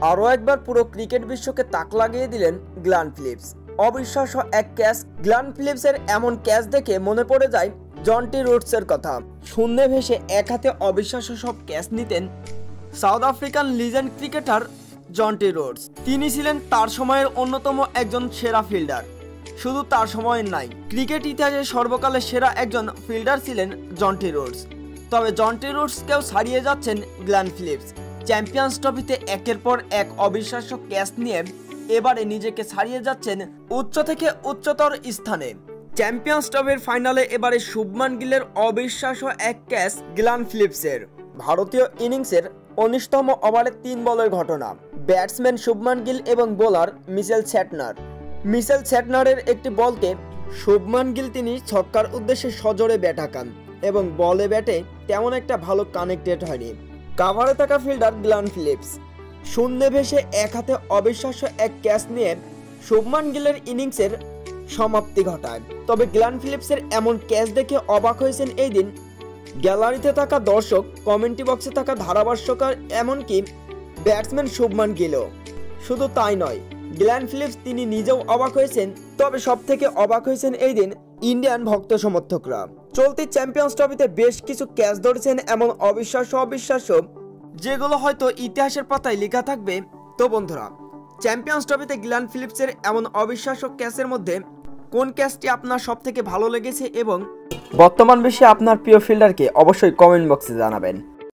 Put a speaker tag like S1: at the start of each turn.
S1: আরও একবার পুরো ক্রিকেট বিশ্বকে তাক লাগিয়ে দিলেন গ্লেন ফিলিপস। অবিশ্বাস্য এক ক্যাচ। গ্লেন ফিলিপসের এমন ক্যাচ দেখে মনে পড়ে যায় জন্টি রুডসের কথা। শূন্যে ভেসে এক হাতে অবিশ্বাস্য সব ক্যাচ নিতেন South African legend cricketer Jonty Rhodes. তিনি ছিলেন তার সময়ের অন্যতম একজন সেরা ফিল্ডার। শুধু তার সময়ের নাই, ক্রিকেট ইতিহাসে সর্বকালের সেরা একজন ফিল্ডার ছিলেন জন্টি রুডস। তবে জন্টি রুডসকেও ছাড়িয়ে যাচ্ছেন গ্লেন ফিলিপস। চ্যাম্পিয়ন্স ট্রফিতে একের পর এক অবিশ্বাস্য ক্যাচ নিয়ে এবারে নিজেকে ছাড়িয়ে যাচ্ছেন উচ্চ থেকে উচ্চতর স্থানে। চ্যাম্পিয়ন্স ট্রফির ফাইনালে এবারে শুভমান গিলের অবিশ্বাস্য এক ক্যাচ গ্লেন ফিলিপসের। ভারতীয় ইনিংসের 19তম ওভারে 3 বলের ঘটনা। ব্যাটসম্যান শুভমান গিল এবং বোলার মিচেল স্যাটনারের একটি বলকে শুভমান গিল তিনি ছক্কার উদ্দেশ্যে সজোরে ব্যাট হাঁকান এবং বলে ব্যাটে তেমন একটা ভালো কানেক্টেড হয়নি। কাভারে থাকা ফিল্ডার গ্লেন ফিলিপস শূন্যে ভেসে এক হাতে অবিশ্বাস্য এক ক্যাচ নিয়ে শুভমান গিলের ইনিংসের সমাপ্তি ঘটায়। তবে গ্লেন ফিলিপসের এমন ক্যাচ দেখে অবাক হয়েছেন এই দিন গ্যালারিতে থাকা দর্শক, কমেন্ট্রি বক্সে থাকা ধারাভাষ্যকার, এমনকি ব্যাটসম্যান শুভমান গিলও। শুধু তাই নয়, গ্লেন ফিলিপস তিনি নিজেও অবাক হয়েছেন। তবে সব থেকে অবাক হয়েছেন এই দিন ইন্ডিয়ান ভক্ত সমর্থকরা। চলতি চ্যাম্পিয়ন্স ট্রফিতে বেশ কিছু ক্যাচ ধরেছেন এমন অবিশ্বাস্য যেগুলো হয়তো ইতিহাসের পাতায় লেখা থাকবে। তো বন্ধুরা, চ্যাম্পিয়ন্স ট্রফিতে গ্লেন ফিলিপসের এমন অবিশ্বাস্য ক্যাচের মধ্যে কোন ক্যাচটি আপনার সব থেকে ভালো লেগেছে এবং বর্তমান বিশ্বে আপনার প্রিয় ফিল্ডারকে অবশ্যই কমেন্ট বক্সে জানাবেন।